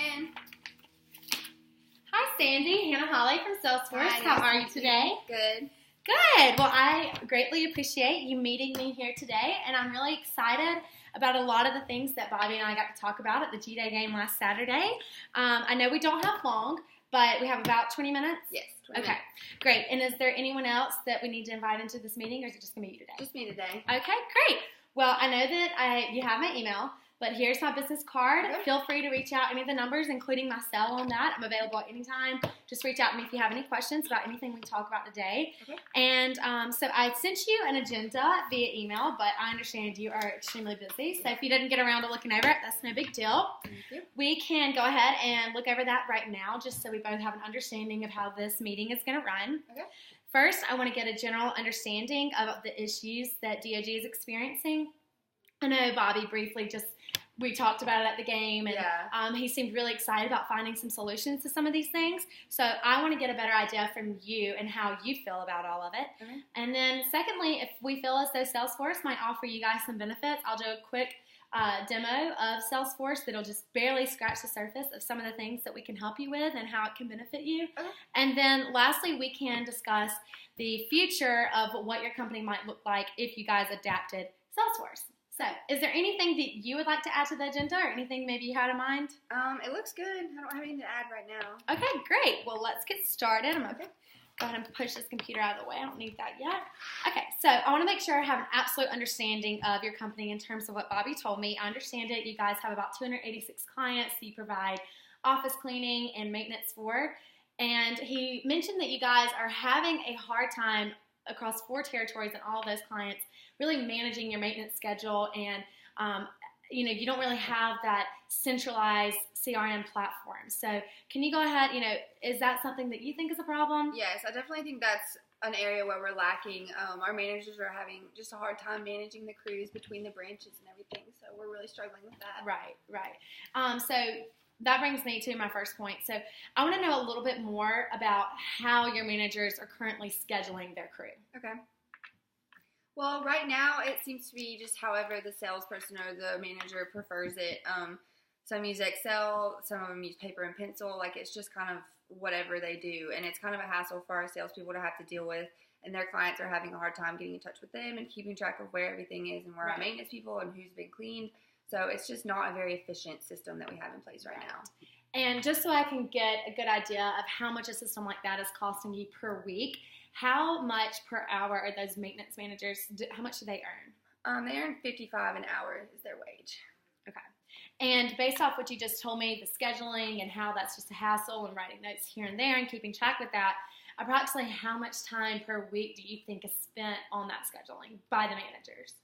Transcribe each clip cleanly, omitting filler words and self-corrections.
in. Hi, Sandy. Hanna Holley from Salesforce. Hi, How are you today? Good. Good. Well, I greatly appreciate you meeting me here today, and I'm really excited about a lot of the things that Bobby and I got to talk about at the G-Day game last Saturday. I know we don't have long, but we have about 20 minutes? Yes, 20 Okay, minutes. great. And is there anyone else that we need to invite into this meeting, or is it just going to be you today? Just me today. Okay, great. Well, I know that you have my email, but here's my business card. Okay. Feel free to reach out any of the numbers, including my cell on that. I'm available at any time. Just reach out to me if you have any questions about anything we talk about today. Okay. And so I sent you an agenda via email, but I understand you are extremely busy. So if you didn't get around to looking over it, that's no big deal. Thank you. We can go ahead and look over that right now, just so we both have an understanding of how this meeting is going to run. Okay. First, I want to get a general understanding of the issues that DOG is experiencing. I know Bobby briefly we talked about it at the game, and he seemed really excited about finding some solutions to some of these things. So I want to get a better idea from you and how you feel about all of it. Okay. And then secondly, if we feel as though Salesforce might offer you guys some benefits, I'll do a quick demo of Salesforce that'll just barely scratch the surface of some of the things that we can help you with and how it can benefit you. Okay. And then lastly, we can discuss the future of what your company might look like if you guys adapted Salesforce. So, is there anything that you would like to add to the agenda or anything maybe you had in mind? It looks good. I don't have anything to add right now. Okay, great. Well, let's get started. I'm going to go ahead and push this computer out of the way. I don't need that yet. Okay, so I want to make sure I have an absolute understanding of your company in terms of what Bobby told me. I understand it. You guys have about 286 clients that you provide office cleaning and maintenance for. And he mentioned that you guys are having a hard time across 4 territories and all of those clients really managing your maintenance schedule, and you don't really have that centralized CRM platform. So can you go ahead, is that something that you think is a problem? Yes, I definitely think that's an area where we're lacking. Our managers are having just a hard time managing the crews between the branches and everything, so we're really struggling with that. Right. So that brings me to my first point. So I want to know a little bit more about how your managers are currently scheduling their crew. Okay. Well, right now it seems to be just however the salesperson or the manager prefers it. Some use Excel, some of them use paper and pencil. Like, it's just kind of whatever they do. And it's kind of a hassle for our salespeople to have to deal with. And their clients are having a hard time getting in touch with them and keeping track of where everything is and where our maintenance people and who's been cleaned. So it's just not a very efficient system that we have in place right now. And just so I can get a good idea of how much a system like that is costing you per week, how much per hour are those maintenance managers, how much do they earn? They earn $55 an hour is their wage. Okay. And based off what you just told me, the scheduling and how that's just a hassle and writing notes here and there and keeping track with that, approximately how much time per week do you think is spent on that scheduling by the managers?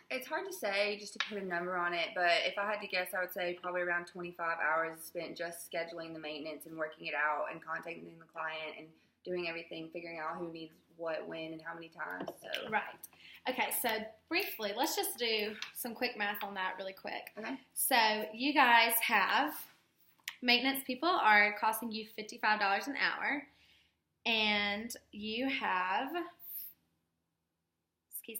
It's hard to say just to put a number on it, but if I had to guess, I would say probably around 25 hours spent just scheduling the maintenance and working it out and contacting the client and doing everything, figuring out who needs what, when, and how many times. So. Right. Okay, so briefly, let's just do some quick math on that really quick. Okay. So you guys have maintenance people are costing you $55 an hour, and you have, you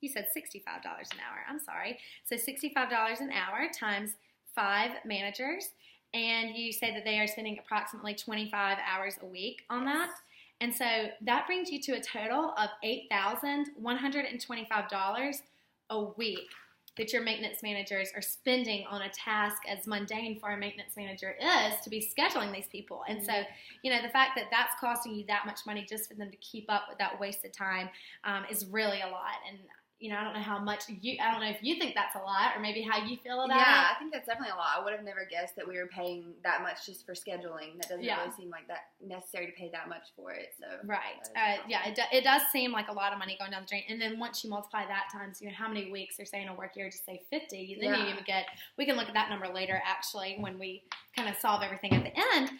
said $65 an hour. I'm sorry. So $65 an hour times 5 managers. And you say that they are spending approximately 25 hours a week on that. And so that brings you to a total of $8,125 a week that your maintenance managers are spending on a task as mundane for a maintenance manager is to be scheduling these people. And so, the fact that that's costing you that much money just for them to keep up with that wasted time is really a lot. And I don't know how much I don't know if you think that's a lot or maybe how you feel about it. Yeah, I think that's definitely a lot. I would have never guessed that we were paying that much just for scheduling. That doesn't really seem like that necessary to pay that much for it. So right. It does seem like a lot of money going down the drain. And then once you multiply that times, how many weeks they're saying a work year, just say 50, then you even we can look at that number later actually when we kind of solve everything at the end.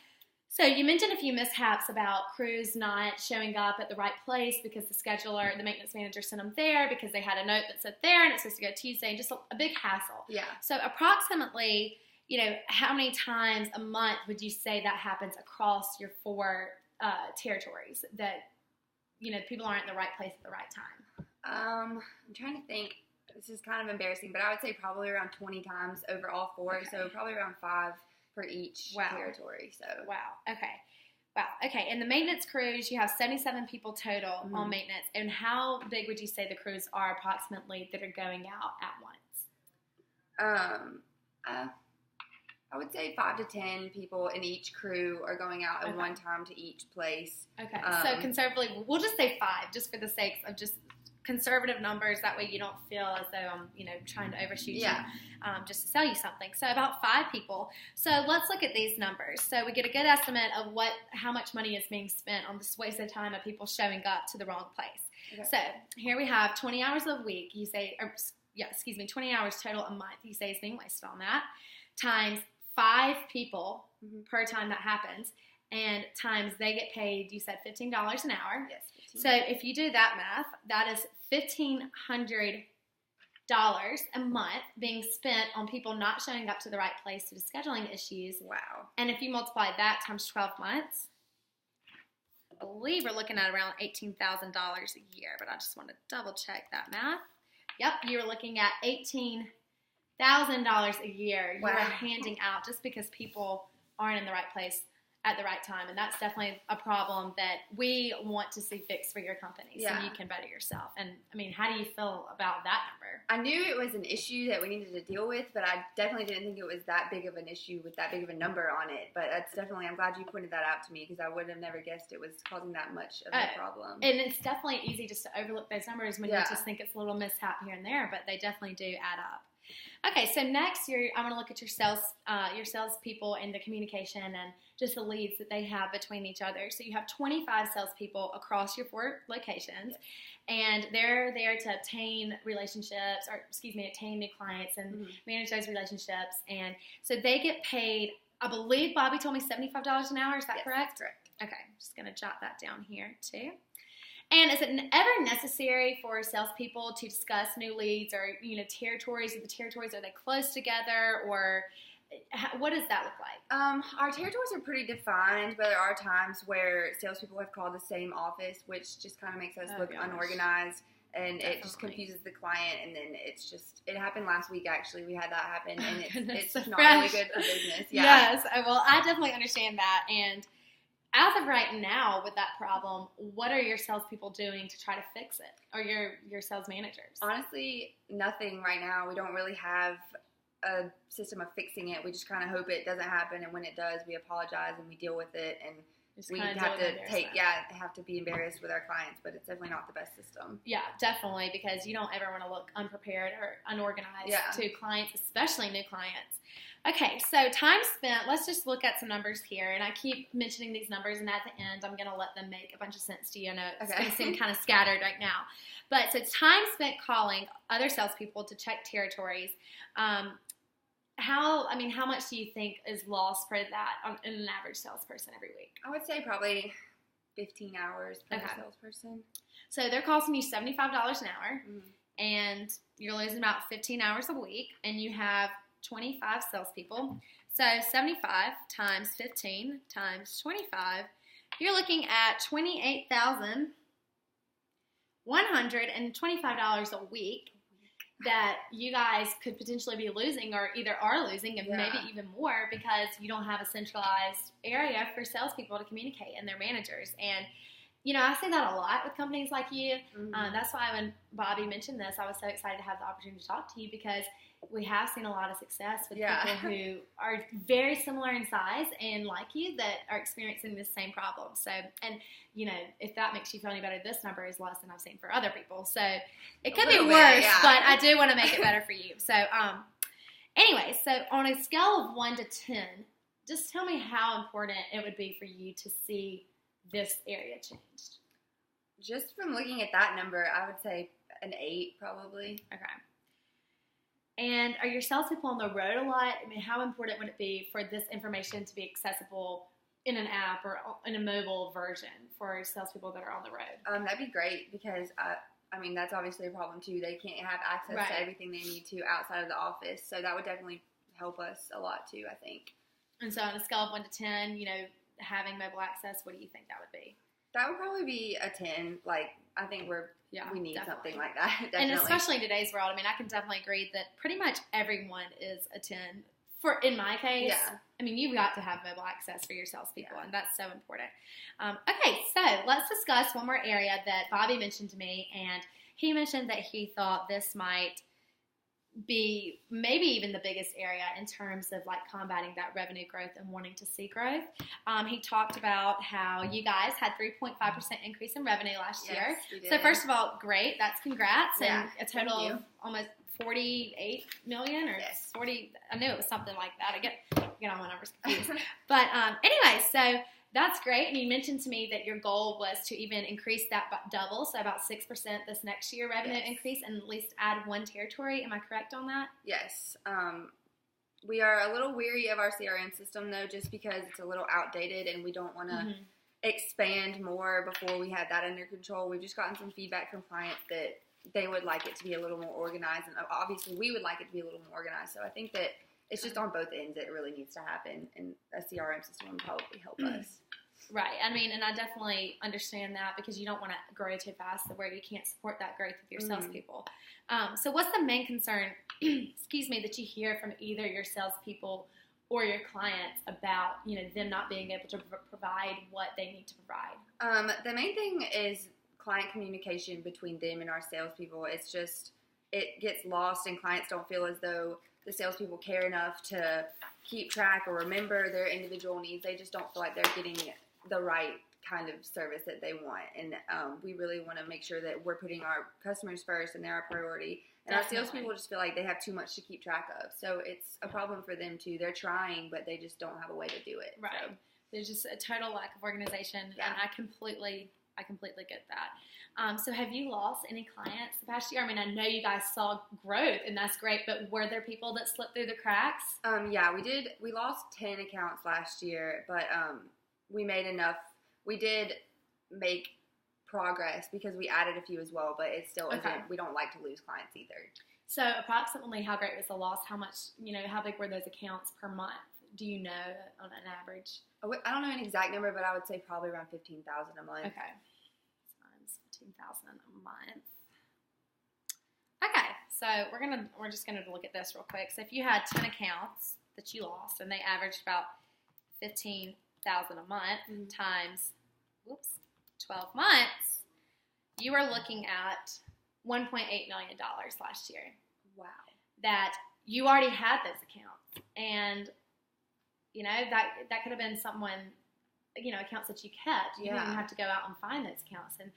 So you mentioned a few mishaps about crews not showing up at the right place because the maintenance manager sent them there because they had a note that said there and it's supposed to go Tuesday, and just a big hassle. Yeah. So approximately, how many times a month would you say that happens across your 4 territories that, people aren't in the right place at the right time? I'm trying to think. this is kind of embarrassing, but I would say probably around 20 times over all 4, so probably around 5 for each territory. So Okay, and the maintenance crews, you have 77 people total on maintenance. And how big would you say the crews are approximately that are going out at once? I would say 5 to 10 people in each crew are going out at one time to each place. Okay, so conservatively, we'll just say 5, just for the sake of just conservative numbers. That way you don't feel as though I'm, trying to overshoot you, just to sell you something. So about 5 people. So let's look at these numbers. So we get a good estimate of how much money is being spent on this waste of time of people showing up to the wrong place. Okay. So here we have 20 hours a week. 20 hours total a month. You say is being wasted on that. Times 5 people per time that happens, and times they get paid. You said $15 an hour. Yes. So if you do that math, that is $1,500 a month being spent on people not showing up to the right place due to scheduling issues. Wow. And if you multiply that times 12 months, I believe we're looking at around $18,000 a year, but I just want to double check that math. Yep, you're looking at $18,000 a year you're handing out just because people aren't in the right place at the right time, and that's definitely a problem that we want to see fixed for your company so you can better yourself. And how do you feel about that number? I knew it was an issue that we needed to deal with, but I definitely didn't think it was that big of an issue with that big of a number on it. But that's definitely, I'm glad you pointed that out to me, because I would have never guessed it was causing that much of a problem. And it's definitely easy just to overlook those numbers when you just think it's a little mishap here and there, but they definitely do add up. Okay, so next I'm going to look at your salespeople and the communication and just the leads that they have between each other. So you have 25 salespeople across your 4 locations, and they're there to obtain obtain new clients and manage those relationships. And so they get paid, I believe Bobby told me $75 an hour. Is that correct? That's correct. Okay, I'm just going to jot that down here too. And is it ever necessary for salespeople to discuss new leads or, territories? Are the territories, are they close together, or what does that look like? Our territories are pretty defined, but there are times where salespeople have called the same office, which just kind of makes us look unorganized, and it just confuses the client, and then it happened last week, actually. We had that happen, and it's not really good for business. Yeah. Yes, well, I definitely understand that, and as of right now with that problem, what are your salespeople doing to try to fix it, or your sales managers? Honestly, nothing right now. We don't really have a system of fixing it. We just kind of hope it doesn't happen, and when it does, we apologize and we deal with it, and we have to be embarrassed with our clients, but it's definitely not the best system. Yeah, definitely, because you don't ever want to look unprepared or unorganized to clients, especially new clients. Okay, so time spent, let's just look at some numbers here, and I keep mentioning these numbers, and at the end, I'm going to let them make a bunch of sense to you. I know it's going to seem kind of scattered right now. But so time spent calling other salespeople to check territories. How much do you think is lost for that in an average salesperson every week? I would say probably 15 hours per salesperson. So they're costing you $75 an hour, and you're losing about 15 hours a week, and you have 25 salespeople. So 75 times 15 times 25, you're looking at $28,125 a week that you guys could potentially be losing, or either are losing, and maybe even more, because you don't have a centralized area for salespeople to communicate and their managers. And I say that a lot with companies like you. That's why when Bobby mentioned this, I was so excited to have the opportunity to talk to you, because we have seen a lot of success with people who are very similar in size and like you, that are experiencing this same problem. So, and if that makes you feel any better, this number is less than I've seen for other people. So it could be worse, but I do want to make it better for you. So, anyway, so on a scale of 1 to 10, just tell me how important it would be for you to see this area changed. Just from looking at that number, I would say an 8 probably. Okay. And are your salespeople on the road a lot? How important would it be for this information to be accessible in an app or in a mobile version for salespeople that are on the road? That'd be great, because that's obviously a problem too. They can't have access to everything they need to outside of the office, so that would definitely help us a lot too, I think. And so on a scale of 1 to 10, having mobile access, what do you think that would be? That would probably be a 10. I think we're we need definitely. something like that. Definitely. And especially in today's world, I mean, I can definitely agree that pretty much everyone is a 10. In my case, I mean, you've got to have mobile access for your salespeople, and that's so important. Okay, so let's discuss one more area that Bobby mentioned to me, and he mentioned that he thought this might be maybe even the biggest area in terms of like combating that revenue growth and wanting to see growth. He talked about how you guys had 3.5% increase in revenue last year. We did. So first of all, great. That's congrats. Yeah, and a total of almost 48 million or 40. I knew it was something like that. I get all my numbers confused. But anyway, so that's great. And you mentioned to me that your goal was to even increase that double, so about 6% this next year revenue increase, and at least add one territory. Am I correct on that? Yes. We are a little weary of our CRM system, though, just because it's a little outdated and we don't want to expand more before we have that under control. We've just gotten some feedback from clients that they would like it to be a little more organized, and obviously we would like it to be a little more organized. So I think that it's just on both ends it really needs to happen, and a CRM system would probably help us. Right. I mean, and I definitely understand that because you don't want to grow too fast where you can't support that growth with your salespeople. So what's the main concern, excuse me, that you hear from either your salespeople or your clients about, them not being able to provide what they need to provide? The main thing is client communication between them and our salespeople. It's just, it gets lost, and clients don't feel as though the salespeople care enough to keep track or remember their individual needs. They just don't feel like they're getting the right kind of service that they want. And we really want to make sure that we're putting our customers first and they're our priority. And our salespeople just feel like they have too much to keep track of. So it's a problem for them too. They're trying, but they just don't have a way to do it. Right. So there's just a total lack of organization, and I completely get that. So have you lost any clients the past year? I mean, I know you guys saw growth, and that's great, but were there people that slipped through the cracks? Yeah, we did. We lost 10 accounts last year, but we made enough. We did make progress because we added a few as well, but it still isn't. We don't like to lose clients either. So approximately how great was the loss? How much, how big were those accounts per month? Do you know on an average? I don't know an exact number, but I would say probably around 15,000 a month. Okay. Times 15,000 a month. Okay, so we're just gonna look at this real quick. So if you had 10 accounts that you lost and they averaged about 15,000 a month times 12 months, you are looking at $1.8 million last year. Wow. That you already had those accounts, and that could have been someone, accounts that you kept. You didn't even have to go out and find those accounts. And,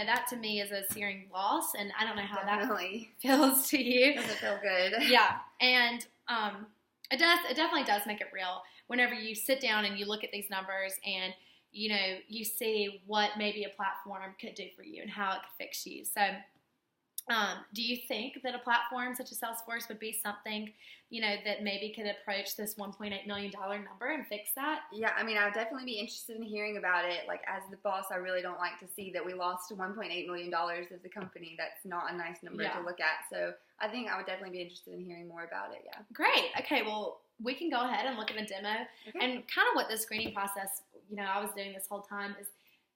that to me is a searing loss, and I don't know how that feels to you. Doesn't feel good. Yeah. And it definitely does make it real whenever you sit down and you look at these numbers and, you see what maybe a platform could do for you and how it could fix you. So do you think that a platform such as Salesforce would be something, that maybe could approach this $1.8 million number and fix that? Yeah, I mean, I would definitely be interested in hearing about it. Like, as the boss, I really don't like to see that we lost $1.8 million as a company. That's not a nice number to look at. So I think I would definitely be interested in hearing more about it, Great. Okay, well, we can go ahead and look at a demo. Okay. And kind of what the screening process, I was doing this whole time is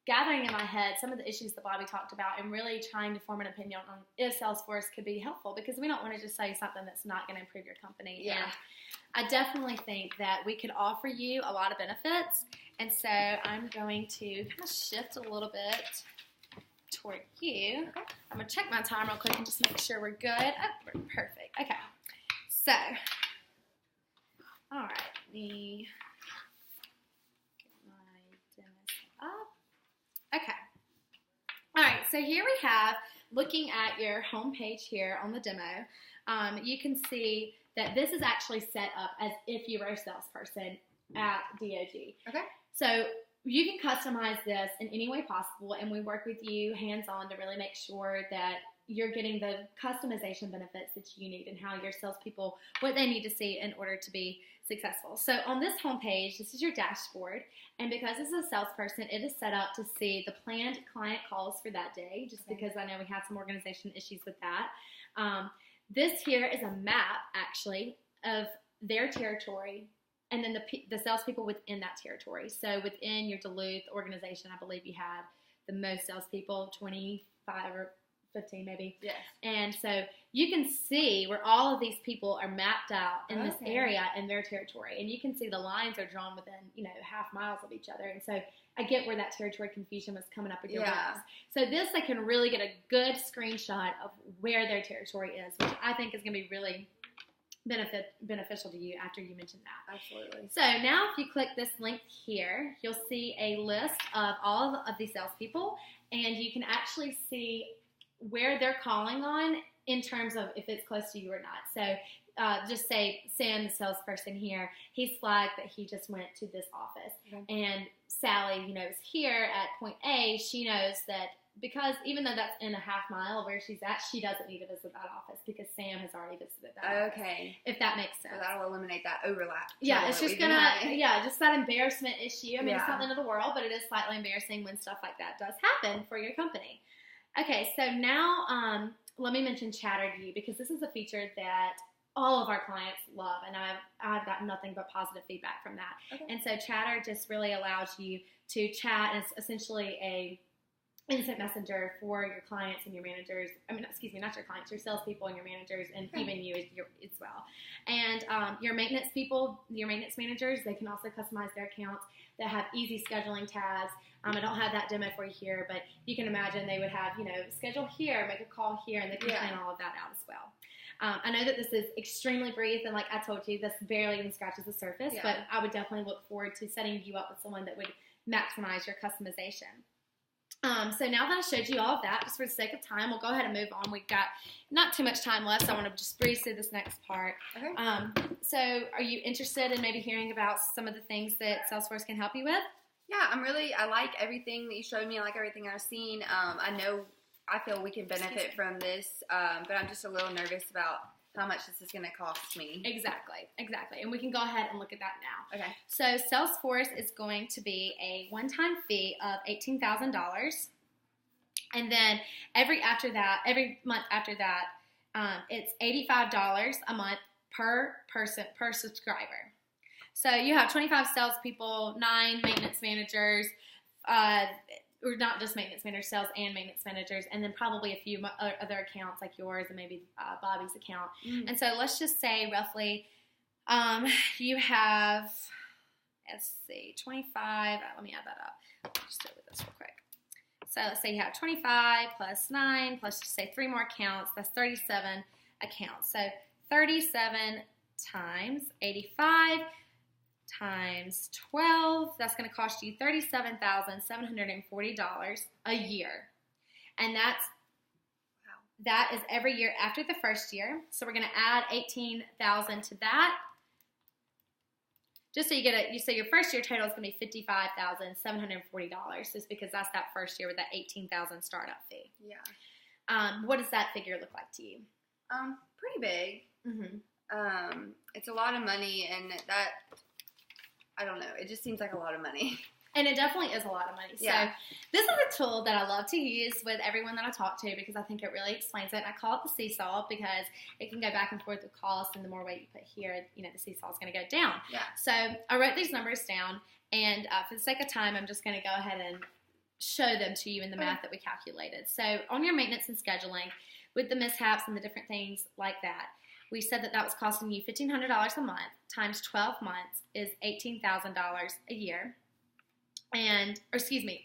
gathering in my head some of the issues that Bobby talked about and really trying to form an opinion on if Salesforce could be helpful, because we don't want to just say something that's not going to improve your company. Yeah. And I definitely think that we could offer you a lot of benefits. And so I'm going to kind of shift a little bit toward you. Okay. I'm going to check my time real quick and just make sure we're good. Oh, we're perfect. Okay. So, all right. Let me get my demo up. Okay. All right, so here we have, looking at your home page here on the demo, you can see that this is actually set up as if you were a salesperson at DOG. Okay. So you can customize this in any way possible, and we work with you hands-on to really make sure that you're getting the customization benefits that you need and how your salespeople, what they need to see in order to be successful. So on this homepage, this is your dashboard, and because as a salesperson, it is set up to see the planned client calls for that day, just because I know we have some organization issues with that. This here is a map, actually, of their territory, and then the salespeople within that territory. So within your Duluth organization, I believe you had the most salespeople, 25 or 15 maybe. Yes. And so you can see where all of these people are mapped out in this area in their territory. And you can see the lines are drawn within, half miles of each other. And so I get where that territory confusion was coming up with your reps. So this, I can really get a good screenshot of where their territory is, which I think is going to be really beneficial to you after you mention that. Absolutely. So now if you click this link here, you'll see a list of all of the salespeople, and you can actually see where they're calling on in terms of if it's close to you or not. So just say Sam, the salesperson here, he's flagged that he just went to this office. And Sally, is here at point A, she knows that because even though that's in a half mile of where she's at, she doesn't need to visit that office because Sam has already visited that office. If that makes sense. So that'll eliminate that overlap. Yeah, it's just just that embarrassment issue. I mean, it's not the end of the world, but it is slightly embarrassing when stuff like that does happen for your company. Okay, so now let me mention Chatter to you because this is a feature that all of our clients love, and I've gotten nothing but positive feedback from that. And so Chatter just really allows you to chat, and it's essentially a instant messenger for your clients and your managers. I mean, excuse me, not your clients, your salespeople and your managers, and even you as well. And your maintenance people, your maintenance managers, they can also customize their accounts that have easy scheduling tabs. I don't have that demo for you here, but you can imagine they would have, schedule here, make a call here, and they can plan all of that out as well. I know that this is extremely brief, and like I told you, this barely even scratches the surface, but I would definitely look forward to setting you up with someone that would maximize your customization. So now that I showed you all of that, just for the sake of time, we'll go ahead and move on. We've got not too much time left, so I want to just breeze through this next part. So are you interested in maybe hearing about some of the things that Salesforce can help you with? Yeah, I like everything that you showed me. I like everything I've seen. I feel we can benefit from this, but I'm just a little nervous about how much this is going to cost me. Exactly. And we can go ahead and look at that now. Okay. So Salesforce is going to be a one-time fee of $18,000. And then every month after that, it's $85 a month per subscriber. So you have 25 salespeople, 9 maintenance managers, or not just maintenance managers, sales and maintenance managers, and then probably a few other accounts like yours and maybe Bobby's account. And so let's just say roughly you have, 25. Let me add that up. Just do it with this real quick. So let's say you have 25 plus 9 plus just say 3 more accounts. That's 37 accounts. So 37 times 85 times 12, that's going to cost you $37,740 a year. And that is every year after the first year. So we're going to add $18,000 to that. Just so so your first year total is going to be $55,740 just because that's that first year with that $18,000 startup fee. Yeah. What does that figure look like to you? Pretty big. It's a lot of money, and that, I don't know, it just seems like a lot of money. And it definitely is a lot of money. So this is a tool that I love to use with everyone that I talk to because I think it really explains it. And I call it the seesaw because it can go back and forth with cost, and the more weight you put here, the seesaw is going to go down. Yeah. So I wrote these numbers down, and for the sake of time, I'm just going to go ahead and show them to you in the math that we calculated. So on your maintenance and scheduling, with the mishaps and the different things like that, we said that was costing you $1,500 a month times 12 months is $18,000 a year. And, $8,000,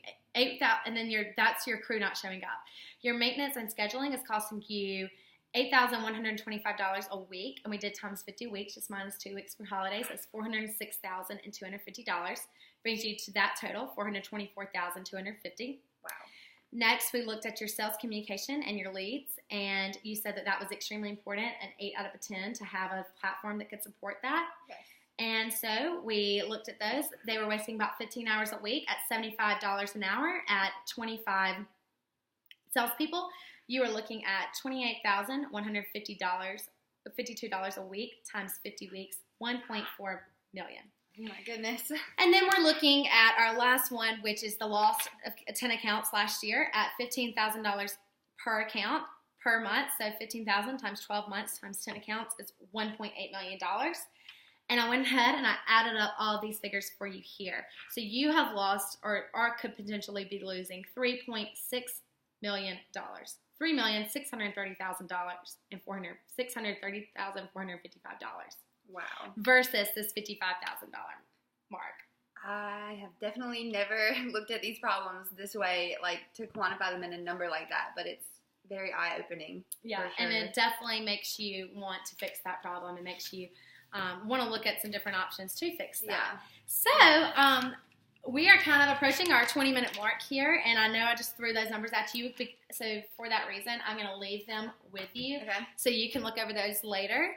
and then that's your crew not showing up. Your maintenance and scheduling is costing you $8,125 a week, and we did times 50 weeks, just minus 2 weeks for holidays. That's $406,250. Brings you to that total, $424,250. Wow. Next, we looked at your sales communication and your leads, and you said that was extremely important, an 8 out of 10 to have a platform that could support that. Yes. And so we looked at those. They were wasting about 15 hours a week at $75 an hour at 25 salespeople. You were looking at $28,152 a week times 50 weeks, $1.4 million. Oh my goodness. And then we're looking at our last one, which is the loss of 10 accounts last year at $15,000 per account per month. So $15,000 times 12 months times 10 accounts is $1.8 million. And I went ahead and I added up all of these figures for you here. So you have lost or could potentially be losing $3.6 million $3,630,000 and $630,455 Wow. versus this $55,000 mark. I have definitely never looked at these problems this way, like to quantify them in a number like that, but it's very eye-opening. Yeah, for sure. and it definitely makes you want to fix that problem. It makes you want to look at some different options to fix that. Yeah. So, we are kind of approaching our 20-minute mark here, and I know I just threw those numbers at you. So, for that reason, I'm going to leave them with you so you can look over those later.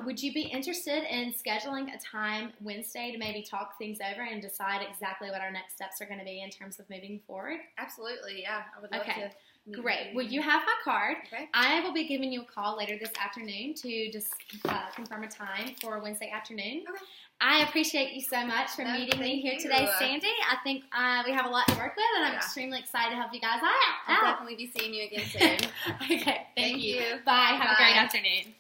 Would you be interested in scheduling a time Wednesday to maybe talk things over and decide exactly what our next steps are going to be in terms of moving forward? Absolutely, yeah. I would love to. Great. Well, you have my card. Okay. I will be giving you a call later this afternoon to just confirm a time for Wednesday afternoon. Okay. I appreciate you so much for meeting me here today, Sandy. I think we have a lot to work with, and I'm extremely excited to help you guys out. I'll definitely be seeing you again soon. Okay. Thank you. you. Bye. Have a great afternoon.